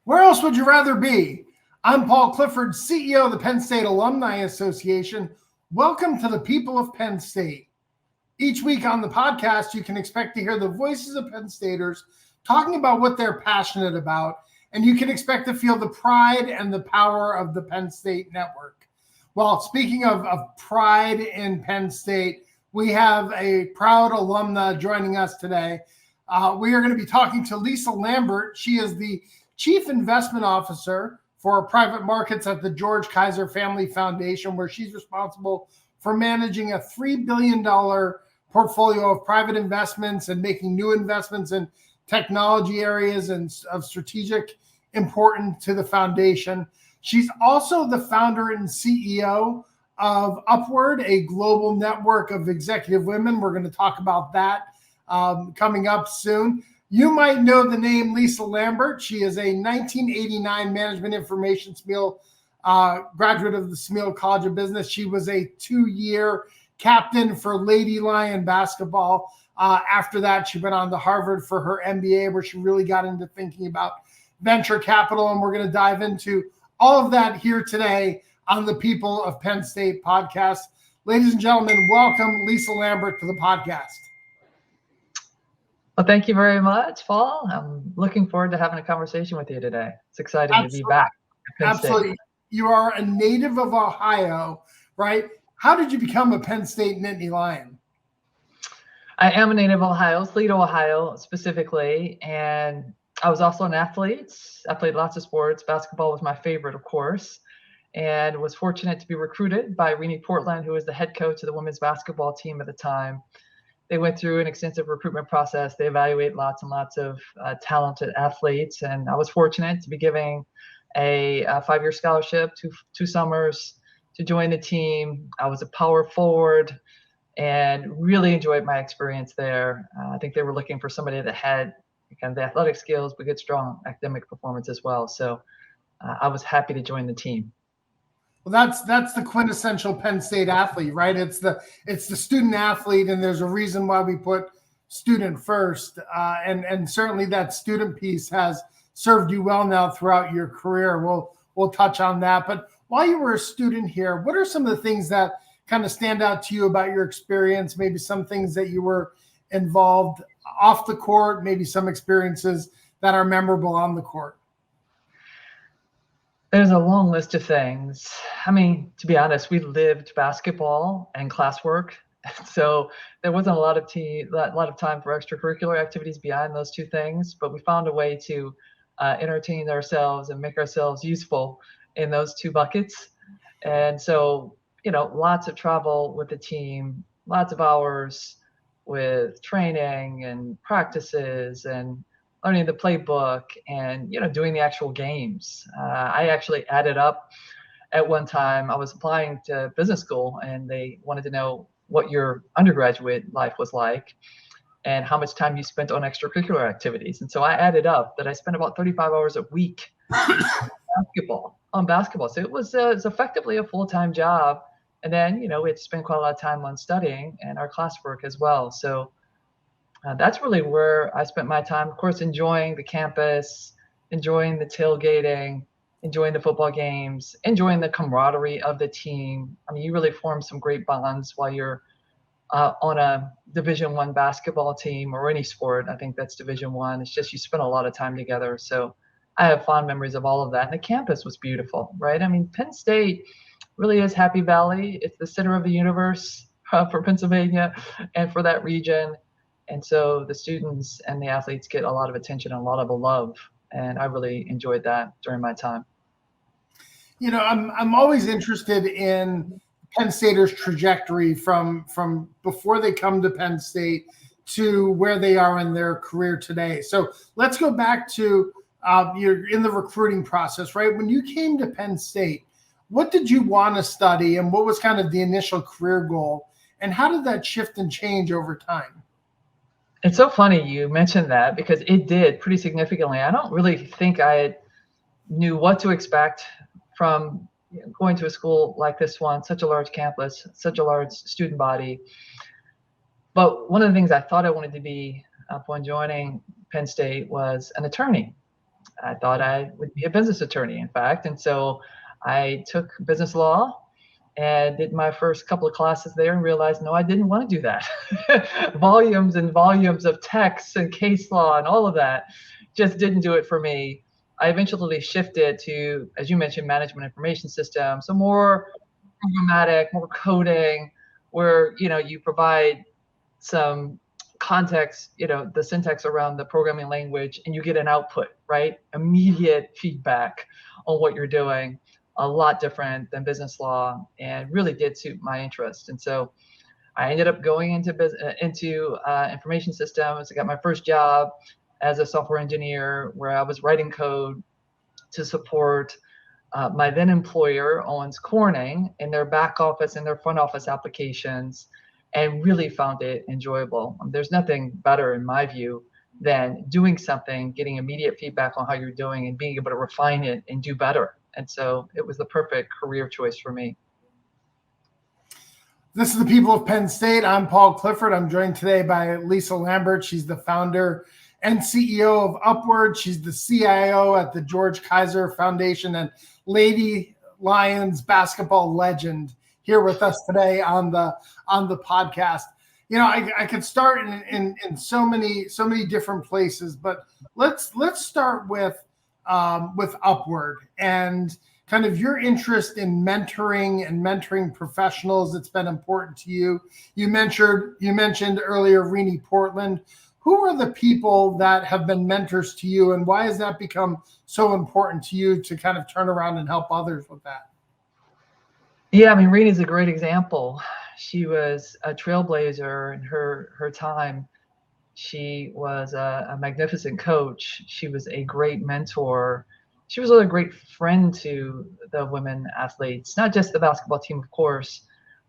Where else would you rather be? I'm Paul Clifford, CEO of the Penn State Alumni Association. Welcome to the people of Penn State. Each week on the podcast, you can expect to hear the voices of Penn Staters talking about what they're passionate about, and you can expect to feel the pride and the power of the Penn State network. Well, speaking of pride in Penn State, we have a proud alumna joining us today. We are going to be talking to Lisa Lambert. She is the Chief Investment Officer for private markets at the George Kaiser Family Foundation, where she's responsible for managing a $3 billion portfolio of private investments and making new investments in technology areas and of strategic importance to the foundation. She's also the founder and CEO of Upward, a global network of executive women. We're going to talk about that coming up soon. You might know the name Lisa Lambert. She is a 1989 Management Information Smeal graduate of the Smeal College of Business. She was a 2-year captain for Lady Lion basketball. After that, she went on to Harvard for her MBA, where she really got into thinking about venture capital. And we're going to dive into all of that here today on the People of Penn State podcast. Ladies and gentlemen, welcome Lisa Lambert to the podcast. Well, thank you very much, Paul. I'm looking forward to having a conversation with you today. It's exciting to be back at Penn Absolutely. State. You are a native of Ohio, right? How did you become a Penn State Nittany Lion? I am a native of Ohio, Toledo, Ohio specifically, and I was also an athlete. I played lots of sports. Basketball was my favorite, of course, and was fortunate to be recruited by Renee Portland, who was the head coach of the women's basketball team at the time. They went through an extensive recruitment process. They evaluate lots and lots of talented athletes. And I was fortunate to be giving a 5-year scholarship, two summers to join the team. I was a power forward and really enjoyed my experience there. I think they were looking for somebody that had kind of the athletic skills, but good, strong academic performance as well. So I was happy to join the team. Well, that's the quintessential Penn State athlete, right? It's the student athlete, and there's a reason why we put student first. And certainly that student piece has served you well now throughout your career. We'll touch on that. But while you were a student here, what are some of the things that kind of stand out to you about your experience? Maybe some things that you were involved off the court, maybe some experiences that are memorable on the court. There's a long list of things. I mean, to be honest, we lived basketball and classwork, so there wasn't a lot of time for extracurricular activities beyond those two things. But we found a way to entertain ourselves and make ourselves useful in those two buckets. And so, lots of travel with the team, lots of hours with training and practices and learning the playbook and, doing the actual games. I actually added up at one time. I was applying to business school and they wanted to know what your undergraduate life was like and how much time you spent on extracurricular activities. And so I added up that I spent about 35 hours a week on basketball. So it was effectively a full-time job. And then, we had to spend quite a lot of time on studying and our classwork as well. So that's really where I spent my time, of course, enjoying the campus, enjoying the tailgating, enjoying the football games, enjoying the camaraderie of the team. I mean, you really form some great bonds while you're on a Division I basketball team or any sport. I think that's Division I. It's just you spend a lot of time together. So I have fond memories of all of that. And the campus was beautiful, right? I mean, Penn State really is Happy Valley. It's the center of the universe for Pennsylvania and for that region. And so the students and the athletes get a lot of attention and a lot of love. And I really enjoyed that during my time. I'm always interested in Penn Staters' trajectory from before they come to Penn State to where they are in their career today. So let's go back to you're in the recruiting process, right? When you came to Penn State, what did you want to study and what was kind of the initial career goal? And how did that shift and change over time? It's so funny you mentioned that because it did pretty significantly. I don't really think I knew what to expect from going to a school like this one, such a large campus, such a large student body. But one of the things I thought I wanted to be upon joining Penn State was an attorney. I thought I would be a business attorney, in fact. And so I took business law and did my first couple of classes there and realized, no, I didn't want to do that. Volumes and volumes of texts and case law and all of that just didn't do it for me. I eventually shifted to, as you mentioned, management information systems, so more programmatic, more coding, where you provide some context, the syntax around the programming language, and you get an output, right? Immediate feedback on what you're doing. A lot different than business law, and really did suit my interest. And so I ended up going into information systems. I got my first job as a software engineer, where I was writing code to support my then employer, Owens Corning, in their back office and their front office applications, and really found it enjoyable. There's nothing better, in my view, than doing something, getting immediate feedback on how you're doing, and being able to refine it and do better. And so it was the perfect career choice for me. This is the People of Penn State. I'm Paul Clifford. I'm joined today by Lisa Lambert. She's the founder and CEO of Upward. She's the CIO at the George Kaiser Foundation and Lady Lions basketball legend, here with us today on the podcast. I could start in so many different places, but let's start with Upward and kind of your interest in mentoring professionals. It's been important to you. You mentioned earlier Renee Portland. Who are the people that have been mentors to you, and why has that become so important to you to kind of turn around and help others with that? Yeah, Renee is a great example. She was a trailblazer in her time. She was a magnificent coach. She was a great mentor. She was a great friend to the women athletes, not just the basketball team, of course,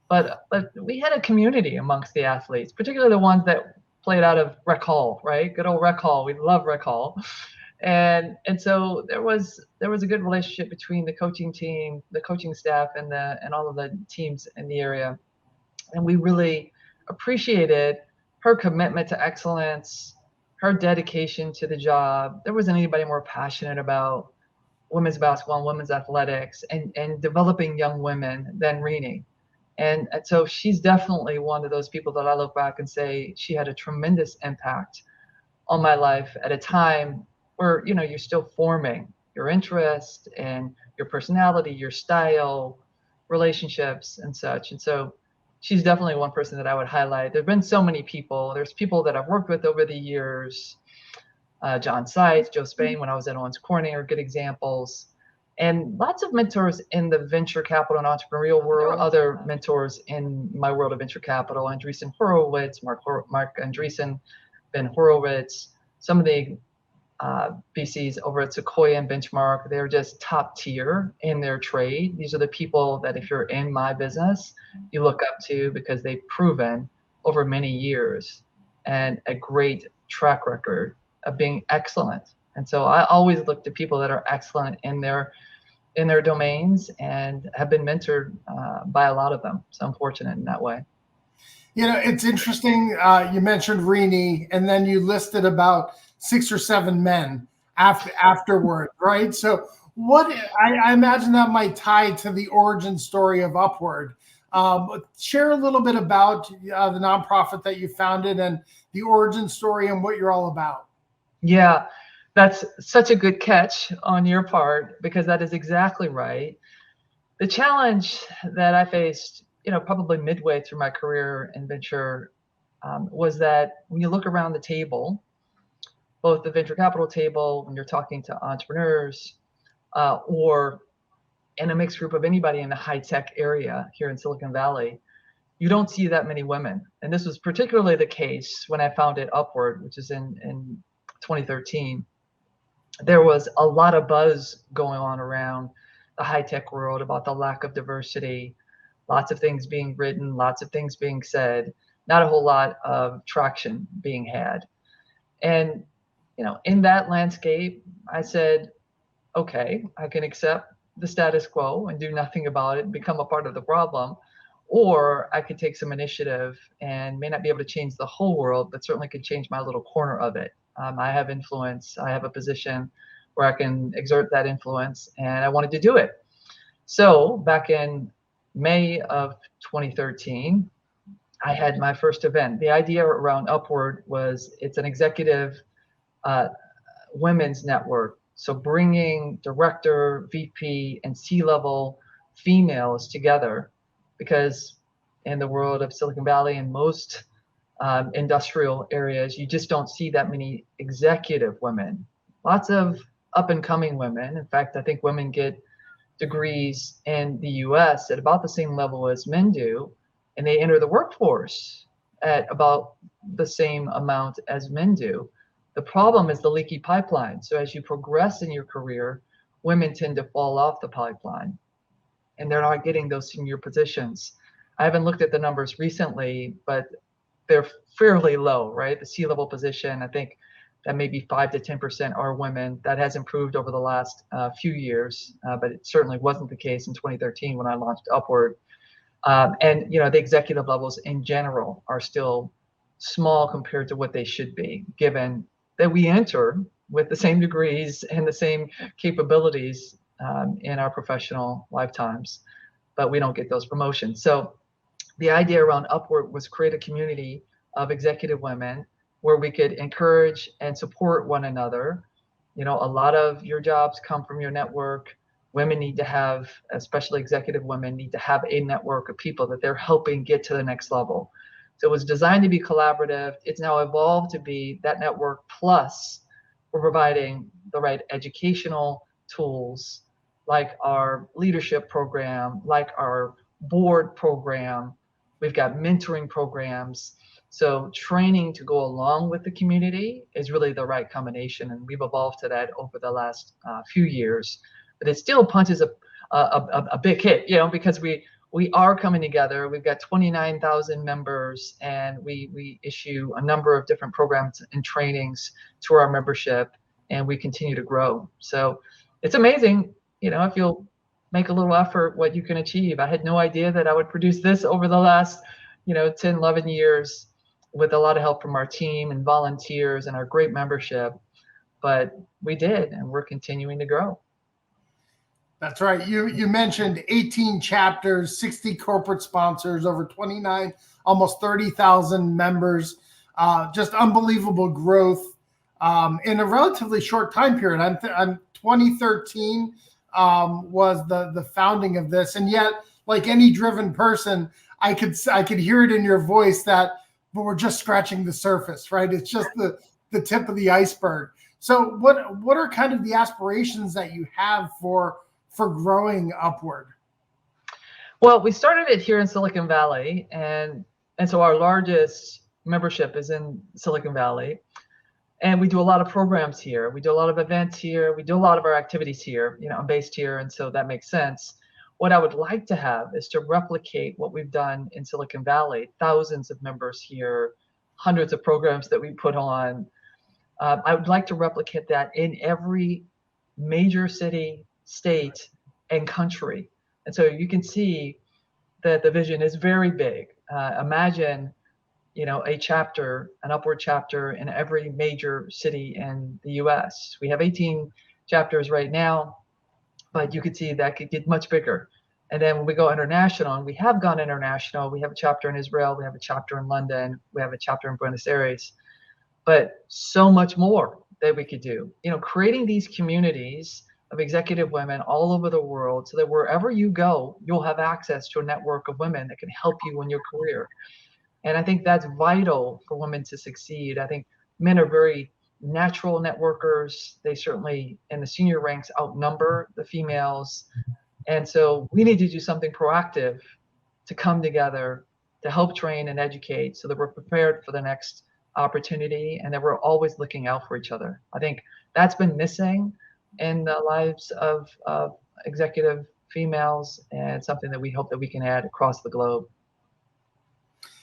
but we had a community amongst the athletes, particularly the ones that played out of Rec Hall, right? Good old Rec Hall. We love Rec Hall. And so there was a good relationship between the coaching team, the coaching staff, and all of the teams in the area. And we really appreciated her commitment to excellence, her dedication to the job. There wasn't anybody more passionate about women's basketball and women's athletics and developing young women than Renee. And so she's definitely one of those people that I look back and say she had a tremendous impact on my life at a time where, you're still forming your interest and your personality, your style, relationships and such. And so she's definitely one person that I would highlight. There've been so many people. There's people that I've worked with over the years. John Seitz, Joe Spain, when I was at Owens Corning, are good examples. And lots of mentors in the venture capital and entrepreneurial world, other mentors in my world of venture capital, Andreessen Horowitz, Mark Andreessen, Ben Horowitz, some of the VCs over at Sequoia and Benchmark. They're just top tier in their trade. These are the people that if you're in my business, you look up to, because they've proven over many years and a great track record of being excellent. And so I always look to people that are excellent in their domains and have been mentored by a lot of them. So I'm fortunate in that way. It's interesting. You mentioned Renee, and then you listed about 6 or 7 men afterward, right? So I imagine that might tie to the origin story of Upward. Share a little bit about the nonprofit that you founded and the origin story and what you're all about. Yeah, that's such a good catch on your part, because that is exactly right. The challenge that I faced, probably midway through my career in venture, was that when you look around the table, both the venture capital table, when you're talking to entrepreneurs, or in a mixed group of anybody in the high tech area here in Silicon Valley, you don't see that many women. And this was particularly the case when I founded Upward, which is in 2013. There was a lot of buzz going on around the high tech world about the lack of diversity, lots of things being written, lots of things being said, not a whole lot of traction being had. And, in that landscape, I said, okay, I can accept the status quo and do nothing about it and become a part of the problem. Or I could take some initiative and may not be able to change the whole world, but certainly could change my little corner of it. I have influence, I have a position, where I can exert that influence, and I wanted to do it. So back in May of 2013, I had my first event. The idea around Upward was it's an executive women's network. So bringing director, VP, and C-level females together, because in the world of Silicon Valley and most industrial areas, you just don't see that many executive women. Lots of up-and-coming women. In fact, I think women get degrees in the US at about the same level as men do, and they enter the workforce at about the same amount as men do. The problem is the leaky pipeline. So as you progress in your career, women tend to fall off the pipeline, and they're not getting those senior positions. I haven't looked at the numbers recently, but they're fairly low, right? The C-level position, I think that maybe 5 to 10% are women. That has improved over the last few years, but it certainly wasn't the case in 2013 when I launched Upward. And the executive levels in general are still small compared to what they should be, given that we enter with the same degrees and the same capabilities in our professional lifetimes, but we don't get those promotions. So the idea around Upward was create a community of executive women where we could encourage and support one another. A lot of your jobs come from your network. Women need to have, especially executive women, need to have a network of people that they're helping get to the next level. So it was designed to be collaborative. It's now evolved to be that network, plus we're providing the right educational tools, like our leadership program, like our board program. We've got mentoring programs. So training to go along with the community is really the right combination, and we've evolved to that over the last few years. But it still punches a big hit, because we are coming together. We've got 29,000 members, and we issue a number of different programs and trainings to our membership, and we continue to grow. So it's amazing, if you'll make a little effort, what you can achieve. I had no idea that I would produce this over the last 10, 11 years with a lot of help from our team and volunteers and our great membership, but we did, and we're continuing to grow. That's right. You mentioned 18 chapters, 60 corporate sponsors, over 29, almost 30,000 members, just unbelievable growth in a relatively short time period. I'm 2013 was the founding of this, and yet, like any driven person, I could hear it in your voice but we're just scratching the surface, right? It's just the tip of the iceberg. So what are kind of the aspirations that you have for growing Upward? Well, we started it here in Silicon Valley, and so our largest membership is in Silicon Valley, and we do a lot of programs here. We do a lot of events here. We do a lot of our activities here. I'm based here, and so that makes sense. What I would like to have is to replicate what we've done in Silicon Valley, thousands of members here, hundreds of programs that we put on. I would like to replicate that in every major city, state, and country. And so you can see that the vision is very big. Imagine, a chapter, an Upward chapter in every major city in the US. We have 18 chapters right now, but you could see that could get much bigger. And then when we go international, and we have gone international, we have a chapter in Israel, we have a chapter in London, we have a chapter in Buenos Aires, but so much more that we could do. Creating these communities of executive women all over the world, so that wherever you go, you'll have access to a network of women that can help you in your career. And I think that's vital for women to succeed. I think men are very natural networkers. They certainly, in the senior ranks, outnumber the females. And so we need to do something proactive to come together, to help train and educate, so that we're prepared for the next opportunity, and that we're always looking out for each other. I think that's been missing in the lives of executive females, and something that we hope that we can add across the globe.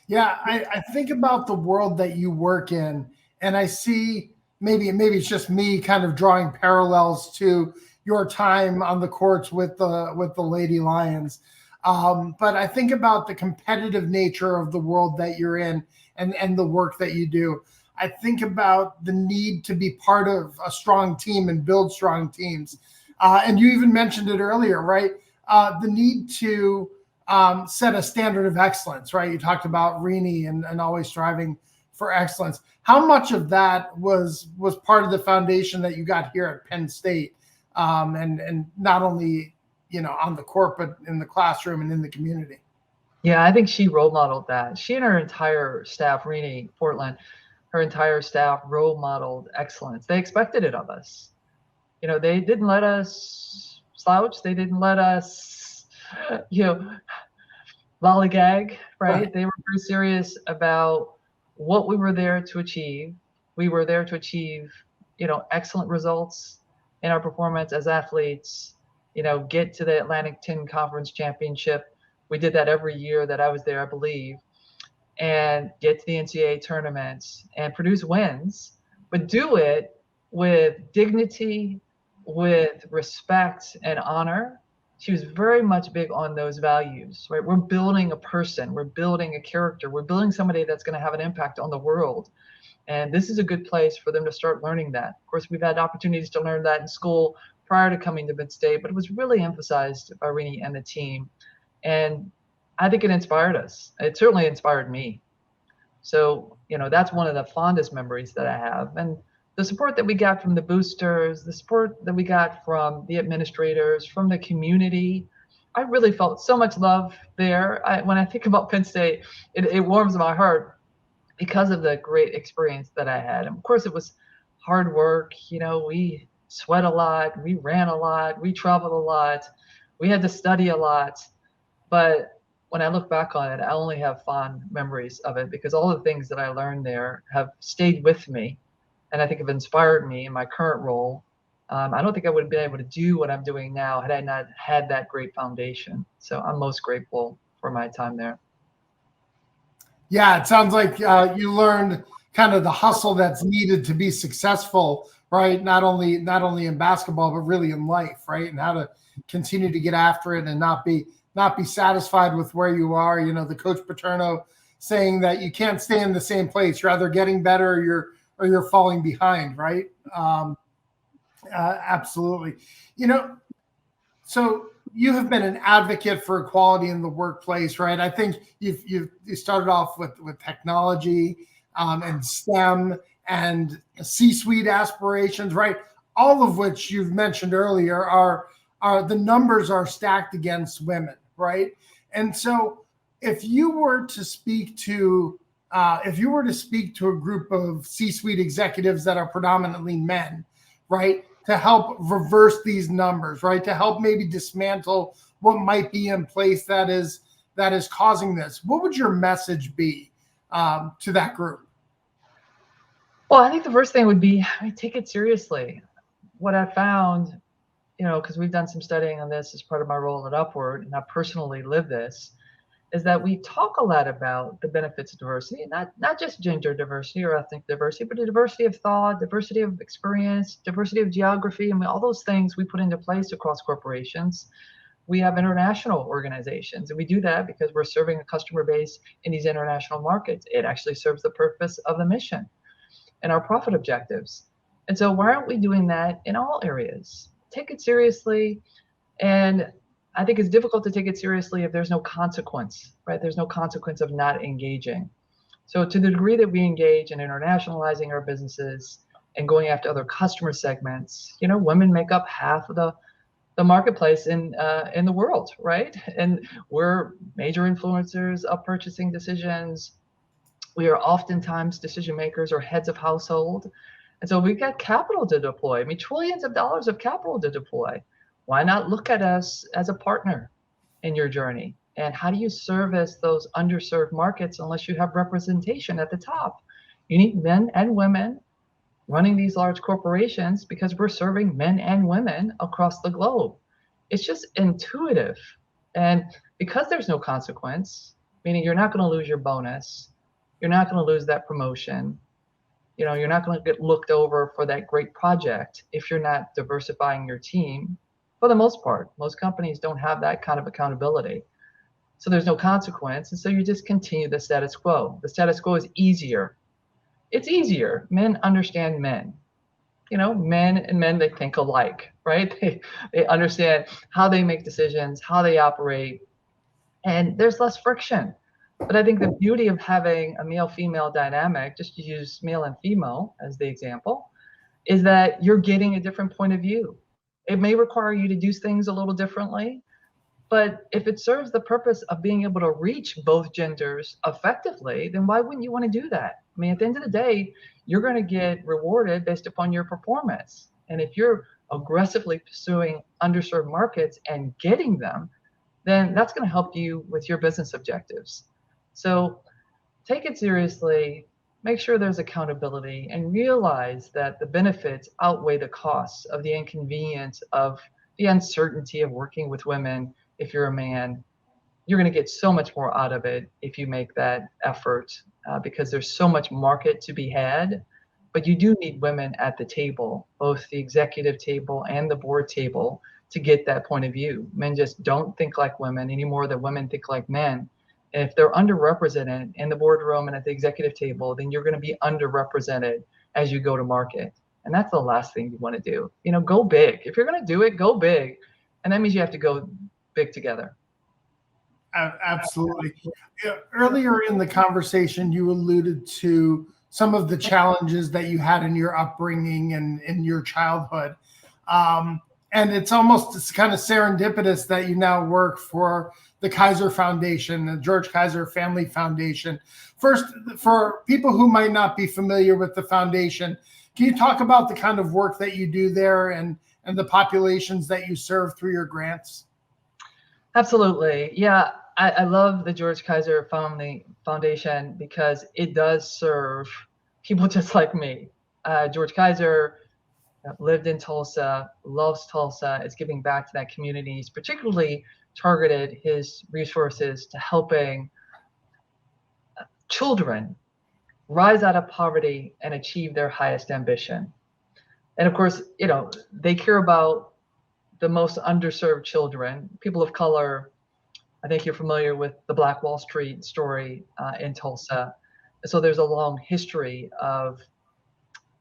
Yeah, I think about the world that you work in, and I see maybe it's just me kind of drawing parallels to your time on the courts with the Lady Lions. But I think about the competitive nature of the world that you're in, and the work that you do. I think about the need to be part of a strong team and build strong teams. And you even mentioned it earlier, right? The need to set a standard of excellence, right? You talked about Rini and always striving for excellence. How much of that was part of the foundation that you got here at Penn State, and not only on the court, but in the classroom and in the community? Yeah, I think she role modeled that. She and her entire staff, Rini Portland, her entire staff role modeled excellence. They expected it of us. They didn't let us slouch. They didn't let us, lollygag, right? They were very serious about what we were there to achieve. We were there to achieve, excellent results in our performance as athletes, get to the Atlantic 10 Conference Championship. We did that every year that I was there, I believe, and get to the NCAA tournaments and produce wins, but do it with dignity, with respect and honor. She was very much big on those values, right? We're building a person, we're building a character, we're building somebody that's going to have an impact on the world. And this is a good place for them to start learning that. Of course, we've had opportunities to learn that in school prior to coming to Penn State, but it was really emphasized by Rini and the team. And I think it inspired us. It certainly inspired me. So, that's one of the fondest memories that I have. And the support that we got from the boosters, the support that we got from the administrators, from the community, I really felt so much love there. When I think about Penn State, it warms my heart because of the great experience that I had. And of course, it was hard work. We sweat a lot, we ran a lot, we traveled a lot, we had to study a lot. But when I look back on it, I only have fond memories of it because all the things that I learned there have stayed with me. And I think have inspired me in my current role. I don't think I would have been able to do what I'm doing now had I not had that great foundation. So I'm most grateful for my time there. Yeah, it sounds like you learned kind of the hustle that's needed to be successful, right? Not only in basketball, but really in life, right? And how to continue to get after it and not be satisfied with where you are. The Coach Paterno saying that you can't stay in the same place. You're either getting better or you're falling behind, right? Absolutely. So you have been an advocate for equality in the workplace, right? I think you started off with technology and STEM and C-suite aspirations, right? All of which you've mentioned earlier are the numbers are stacked against women, right? And so if you were to speak to a group of C-suite executives that are predominantly men, right, to help reverse these numbers, right, to help maybe dismantle what might be in place that is causing this, what would your message be to that group? Well, I think the first thing would be take it seriously. What I found, because we've done some studying on this as part of my role at Upward, and I personally live this, is that we talk a lot about the benefits of diversity, not just gender diversity or ethnic diversity, but the diversity of thought, diversity of experience, diversity of geography. All those things we put into place across corporations. We have international organizations, and we do that because we're serving a customer base in these international markets. It actually serves the purpose of the mission and our profit objectives. And so why aren't we doing that in all areas? Take it seriously. And I think it's difficult to take it seriously if there's no consequence, right? There's no consequence of not engaging. So to the degree that we engage in internationalizing our businesses and going after other customer segments, women make up half of the marketplace in the world, right? And we're major influencers of purchasing decisions. We are oftentimes decision makers or heads of household. And so we've got capital to deploy. Trillions of dollars of capital to deploy. Why not look at us as a partner in your journey? And how do you service those underserved markets unless you have representation at the top? You need men and women running these large corporations because we're serving men and women across the globe. It's just intuitive. And because there's no consequence, meaning you're not going to lose your bonus, you're not going to lose that promotion, you're not going to get looked over for that great project if you're not diversifying your team. For the most part, most companies don't have that kind of accountability. So there's no consequence. And so you just continue the status quo. The status quo is easier. it's easier. Men understand men. Men and men, they think alike, right? They understand how they make decisions, how they operate, and there's less friction. But I think the beauty of having a male-female dynamic, just to use male and female as the example, is that you're getting a different point of view. It may require you to do things a little differently, but if it serves the purpose of being able to reach both genders effectively, then why wouldn't you want to do that? I mean, at the end of the day, you're going to get rewarded based upon your performance. And if you're aggressively pursuing underserved markets and getting them, then that's going to help you with your business objectives. So take it seriously, make sure there's accountability, and realize that the benefits outweigh the costs of the inconvenience of the uncertainty of working with women. If you're a man, you're going to get so much more out of it if you make that effort, because there's so much market to be had. But you do need women at the table, both the executive table and the board table, to get that point of view. Men just don't think like women any more than women think like men. And if they're underrepresented in the boardroom and at the executive table, then you're going to be underrepresented as you go to market. And that's the last thing you want to do. Go big. If you're going to do it, go big. And that means you have to go big together. Absolutely. Earlier in the conversation, you alluded to some of the challenges that you had in your upbringing and in your childhood. And it's kind of serendipitous that you now work for the Kaiser Foundation, the George Kaiser Family Foundation. First, for people who might not be familiar with the foundation, can you talk about the kind of work that you do there and the populations that you serve through your grants? Absolutely. Yeah, I love the George Kaiser Family Foundation because it does serve people just like me. George Kaiser lived in Tulsa, loves Tulsa, is giving back to that community. He's particularly targeted his resources to helping children rise out of poverty and achieve their highest ambition. And of course, they care about the most underserved children, people of color. I think you're familiar with the Black Wall Street story in Tulsa. So there's a long history of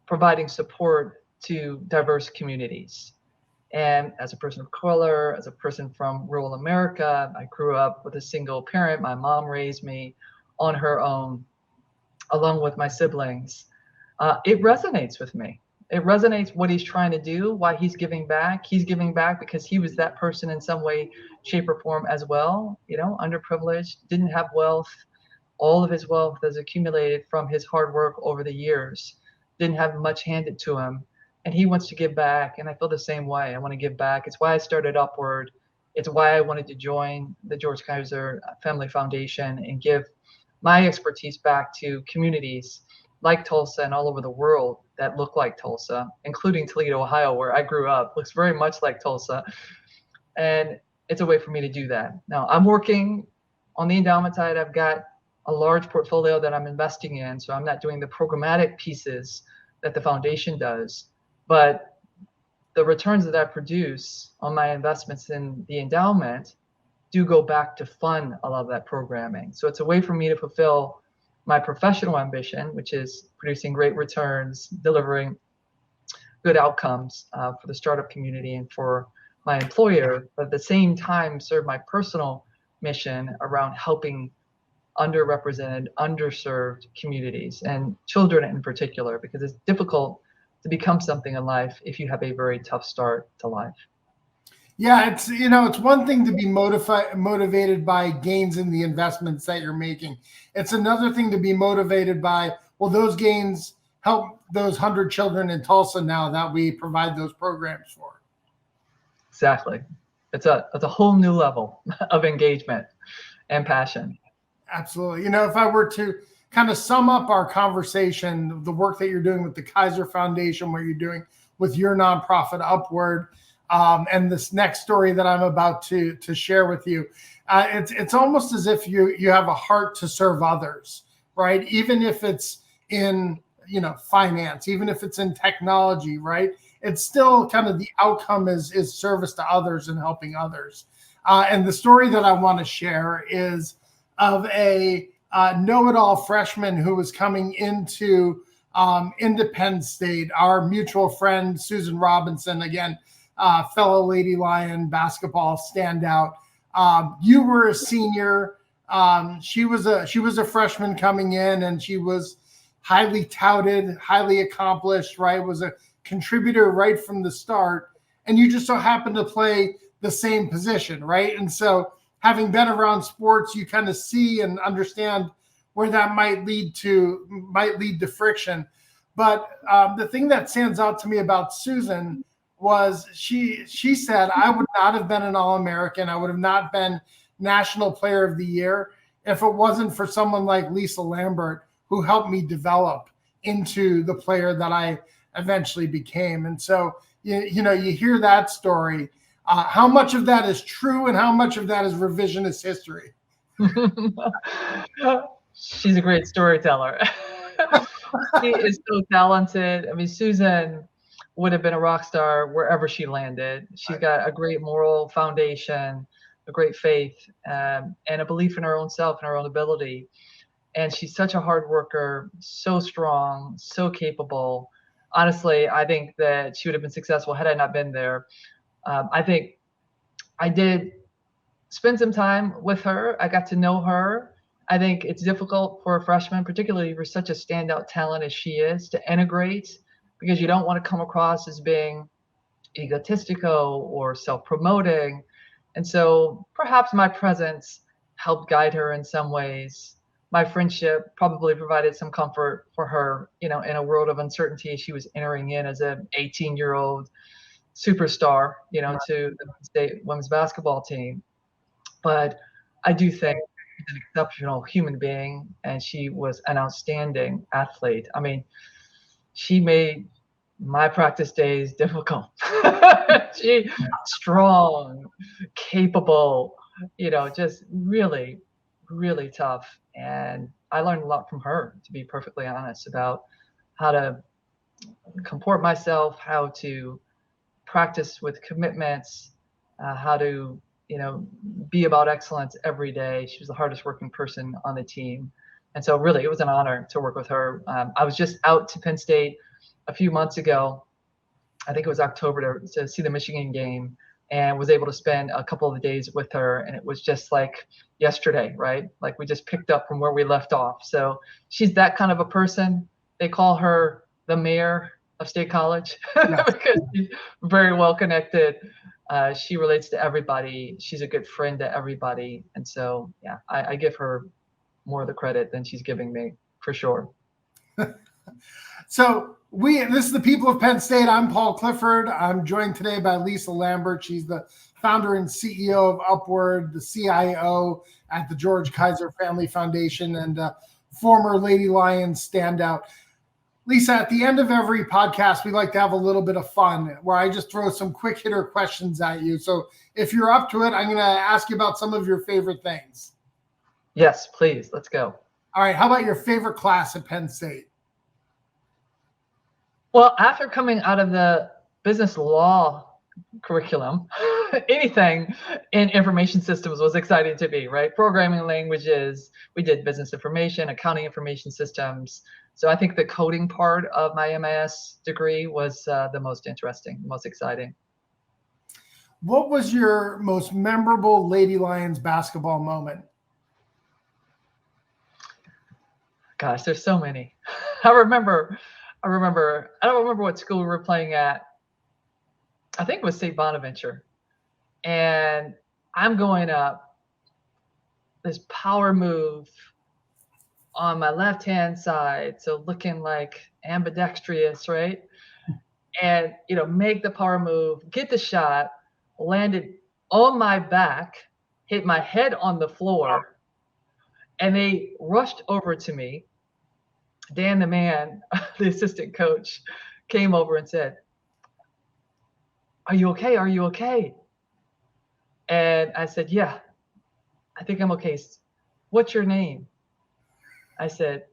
providing support to diverse communities. And as a person of color, as a person from rural America, I grew up with a single parent. My mom raised me on her own, along with my siblings. It resonates with me. It resonates what he's trying to do, why he's giving back. He's giving back because he was that person in some way, shape, or form as well, underprivileged, didn't have wealth. All of his wealth was accumulated from his hard work over the years, didn't have much handed to him. And he wants to give back, and I feel the same way. I want to give back. It's why I started Upward. It's why I wanted to join the George Kaiser Family Foundation and give my expertise back to communities like Tulsa and all over the world that look like Tulsa, including Toledo, Ohio, where I grew up. Looks very much like Tulsa. And it's a way for me to do that. Now, I'm working on the endowment side. I've got a large portfolio that I'm investing in, so I'm not doing the programmatic pieces that the foundation does. But the returns that I produce on my investments in the endowment do go back to fund a lot of that programming. So it's a way for me to fulfill my professional ambition, which is producing great returns, delivering good outcomes for the startup community and for my employer, but at the same time serve my personal mission around helping underrepresented, underserved communities and children in particular, because it's difficult to become something in life if you have a very tough start to life. Yeah, it's one thing to be motivated by gains in the investments that you're making. It's another thing to be motivated by, well, those gains help those 100 children in Tulsa now that we provide those programs for. Exactly. It's a whole new level of engagement and passion. Absolutely. If I were to kind of sum up our conversation, the work that you're doing with the Kaiser Foundation, what you're doing with your nonprofit Upward, and this next story that I'm about to share with you, it's almost as if you have a heart to serve others, right? Even if it's in finance, even if it's in technology, right? It's still kind of the outcome is service to others and helping others. And the story that I want to share is of a know-it-all freshman who was coming into into Penn State. Our mutual friend, Susan Robinson, again, fellow Lady Lion basketball standout. You were a senior. She was a freshman coming in, and she was highly touted, highly accomplished, right? Was a contributor right from the start. And you just so happened to play the same position, right? And so having been around sports, you kind of see and understand where that might lead to friction. But the thing that stands out to me about Susan was she said, I would not have been an All-American. I would have not been National Player of the Year if it wasn't for someone like Lisa Lambert, who helped me develop into the player that I eventually became. And so, you know, you hear that story. How much of that is true and how much of that is revisionist history? She's a great storyteller. She is so talented. I mean, Susan would have been a rock star wherever she landed. She's got a great moral foundation, a great faith, and a belief in her own self and her own ability. And she's such a hard worker, so strong, so capable. Honestly, I think that she would have been successful had I not been there. I think I did spend some time with her. I got to know her. I think it's difficult for a freshman, particularly for such a standout talent as she is, to integrate, because you don't want to come across as being egotistical or self-promoting. And so perhaps my presence helped guide her in some ways. My friendship probably provided some comfort for her, you know, in a world of uncertainty she was entering in as an 18-year-old superstar, you know, to the Penn State women's basketball team. But I do think she's an exceptional human being, and she was an outstanding athlete. I mean, she made my practice days difficult. She strong, capable, you know, just really, really tough. And I learned a lot from her, to be perfectly honest, about how to comport myself, how to practice with commitments, how to, you know, be about excellence every day. She was the hardest working person on the team. And so really, it was an honor to work with her. I was just out to Penn State a few months ago. I think it was October, to see the Michigan game, and was able to spend a couple of days with her. And it was just like yesterday, right? Like we just picked up from where we left off. So she's that kind of a person. They call her the mayor of State College because she's very well connected. She relates to everybody. She's a good friend to everybody. And so, yeah, I give her more of the credit than she's giving me, for sure. So this is the People of Penn State. I'm Paul Clifford. I'm joined today by Lisa Lambert. She's the founder and CEO of Upward, the CIO at the George Kaiser Family Foundation, and former Lady Lions standout. Lisa, at the end of every podcast, we like to have a little bit of fun where I just throw some quick hitter questions at you. So if you're up to it, I'm going to ask you about some of your favorite things. Yes, please. Let's go. All right. How about your favorite class at Penn State? Well, after coming out of the business law curriculum, anything in information systems was exciting to me, right? Programming languages, we did business information, accounting information systems. So I think the coding part of my MIS degree was the most interesting, most exciting. What was your most memorable Lady Lions basketball moment? Gosh, there's so many. I don't remember what school we were playing at. I think it was St. Bonaventure. And I'm going up this power move on my left-hand side, so looking like ambidextrous, right? And, you know, make the power move, get the shot, landed on my back, hit my head on the floor, and they rushed over to me. Dan, the man, the assistant coach, came over and said, "Are you okay? Are you okay?" And I said, "Yeah, I think I'm okay. What's your name?" I said,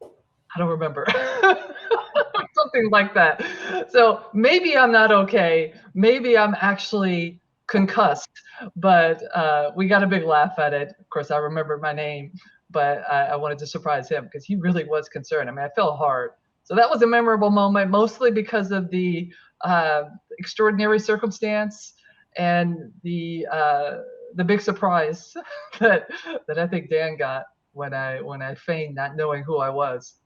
"I don't remember." Something like that. So maybe I'm not okay. Maybe I'm actually concussed, but we got a big laugh at it. Of course, I remembered my name, but I wanted to surprise him because he really was concerned. I mean, I fell hard. So that was a memorable moment, mostly because of the extraordinary circumstance and the big surprise that I think Dan got when I feigned not knowing who I was.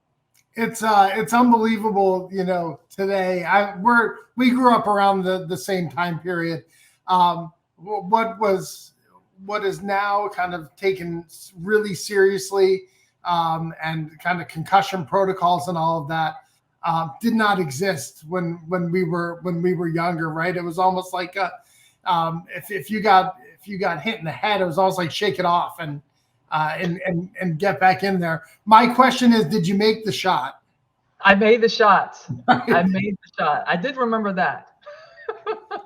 It's unbelievable, today. We grew up around the same time period. What is now kind of taken really seriously, and kind of concussion protocols and all of that, did not exist when we were younger, right? It was almost like if you got hit in the head, it was almost like shake it off and get back in there. My question is, did you make the shot? I made the shot. I made the shot. I did remember that.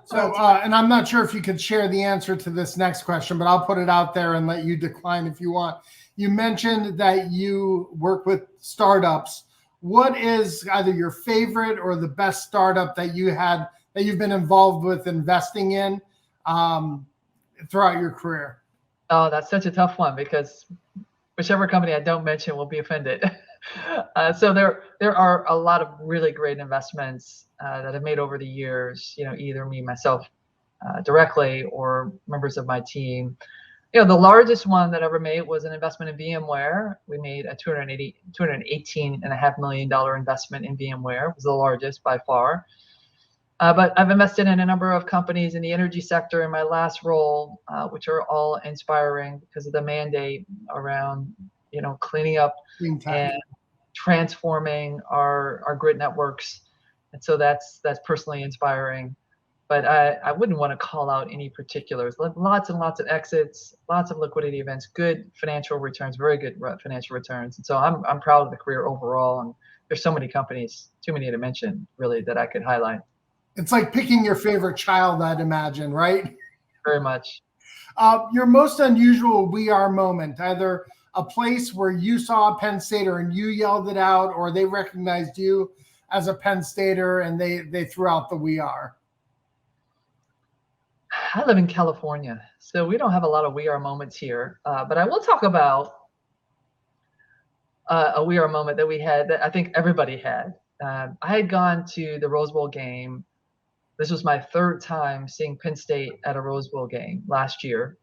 So, and I'm not sure if you could share the answer to this next question, but I'll put it out there and let you decline if you want. You mentioned that you work with startups. What is either your favorite or the best startup that you've been involved with investing in throughout your career? Oh, that's such a tough one, because whichever company I don't mention will be offended. So there are a lot of really great investments that I've made over the years, either me, myself directly, or members of my team. The largest one that I ever made was an investment in VMware. We made a $218.5 million investment in VMware. It was the largest by far. But I've invested in a number of companies in the energy sector in my last role, which are all inspiring because of the mandate around, cleaning up and transforming our grid networks. And so that's personally inspiring. But I wouldn't want to call out any particulars. Lots and lots of exits, lots of liquidity events, good financial returns, very good financial returns. And so I'm proud of the career overall. And there's so many companies, too many to mention, really, that I could highlight. It's like picking your favorite child, I'd imagine, right? Very much. Your most unusual "we are" moment, either a place where you saw a Penn Stater and you yelled it out, or they recognized you as a Penn Stater and they threw out the "we are." I live in California, so we don't have a lot of "we are" moments here. But I will talk about a "we are" moment that we had that I think everybody had. I had gone to the Rose Bowl game. This was my third time seeing Penn State at a Rose Bowl game last year.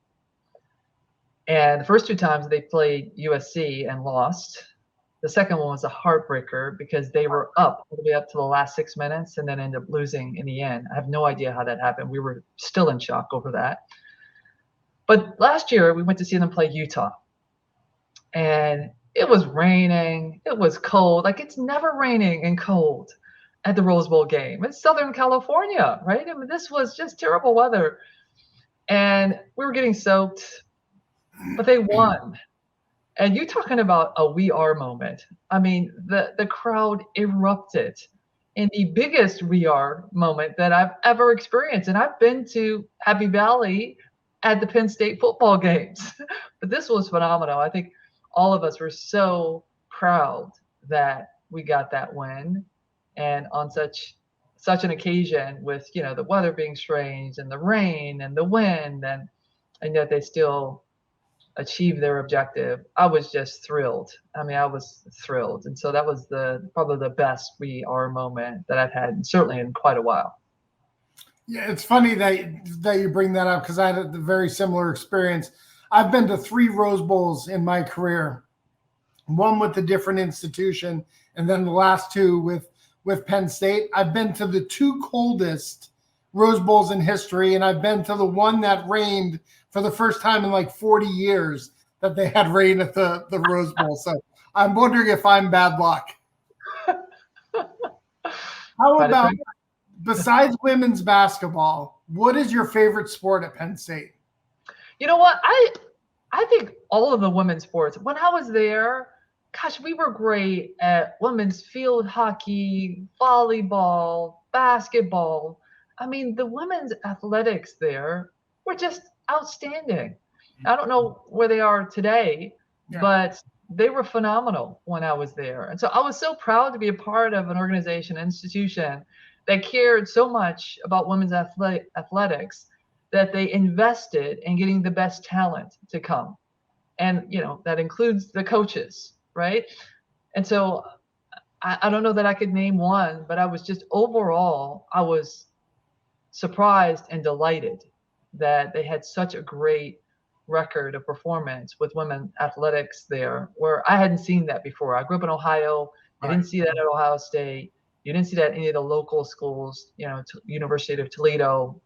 And the first two times they played USC and lost. The second one was a heartbreaker because they were up all the way up to the last 6 minutes and then ended up losing in the end. I have no idea how that happened. We were still in shock over that. But last year we went to see them play Utah. And it was raining. It was cold. Like, it's never raining and cold at the Rose Bowl game. It's Southern California, right? I mean, this was just terrible weather. And we were getting soaked, but they won. And you're talking about a "we are" moment. I mean, the crowd erupted in the biggest "we are" moment that I've ever experienced. And I've been to Happy Valley at the Penn State football games, but this was phenomenal. I think all of us were so proud that we got that win, and on such an occasion with, the weather being strange and the rain and the wind, and yet they still achieve their objective. I was just thrilled. I mean, I was thrilled. And so that was probably the best "we are" moment that I've had, certainly in quite a while. Yeah, it's funny that you bring that up, because I had a very similar experience. I've been to 3 Rose Bowls in my career, one with a different institution, and then the last 2 with Penn State. I've been to the 2 coldest Rose Bowls in history, and I've been to the one that rained for the first time in like 40 years that they had rain at the Rose Bowl. So I'm wondering if I'm bad luck. How about, besides women's basketball, what is your favorite sport at Penn State? You know what? I think all of the women's sports, when I was there, gosh, we were great at women's field hockey, volleyball, basketball. I mean, the women's athletics there were just outstanding. I don't know where they are today, but they were phenomenal when I was there. And so I was so proud to be a part of an organization, institution that cared so much about women's athletics that they invested in getting the best talent to come. And, that includes the coaches, right? And so I don't know that I could name one, but I was just overall, I was surprised and delighted that they had such a great record of performance with women athletics there, where I hadn't seen that before. I grew up in Ohio. You didn't see that at Ohio State. You didn't see that at any of the local schools, University of Toledo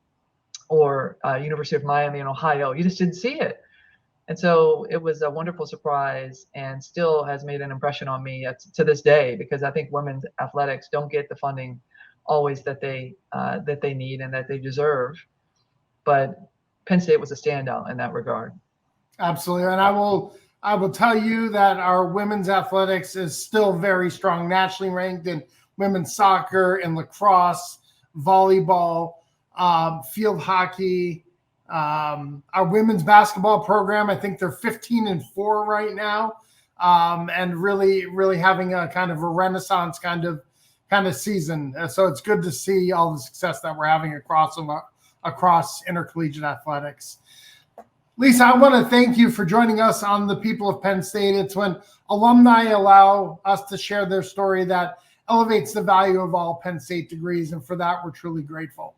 or University of Miami in Ohio. You just didn't see it. And so it was a wonderful surprise and still has made an impression on me to this day, because I think women's athletics don't get the funding always that they need and that they deserve. But Penn State was a standout in that regard. Absolutely. And I will tell you that our women's athletics is still very strong, nationally ranked in women's soccer and lacrosse, volleyball, field hockey. Our women's basketball program, I think they're 15-4 right now, and really having a kind of a renaissance kind of season. So it's good to see all the success that we're having across intercollegiate athletics. Lisa, I want to thank you for joining us on the People of Penn State. It's when alumni allow us to share their story that elevates the value of all Penn State degrees, and for that, we're truly grateful.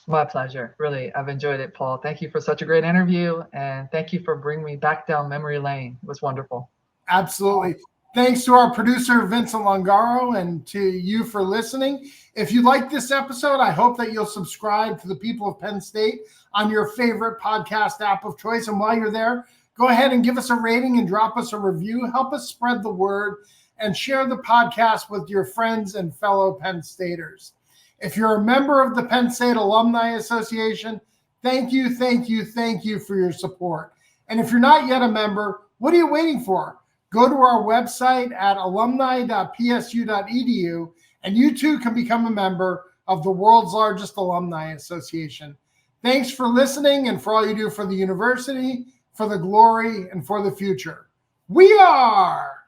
My pleasure. Really, I've enjoyed it, Paul. Thank you for such a great interview, and thank you for bringing me back down memory lane. It was wonderful. Absolutely. Thanks to our producer, Vincent Longaro, and to you for listening. If you like this episode, I hope that you'll subscribe to the People of Penn State on your favorite podcast app of choice. And while you're there, go ahead and give us a rating and drop us a review. Help us spread the word and share the podcast with your friends and fellow Penn Staters. If you're a member of the Penn State Alumni Association, thank you for your support. And if you're not yet a member, what are you waiting for? Go to our website at alumni.psu.edu, and you too can become a member of the world's largest alumni association. Thanks for listening and for all you do for the university, for the glory, and for the future. We are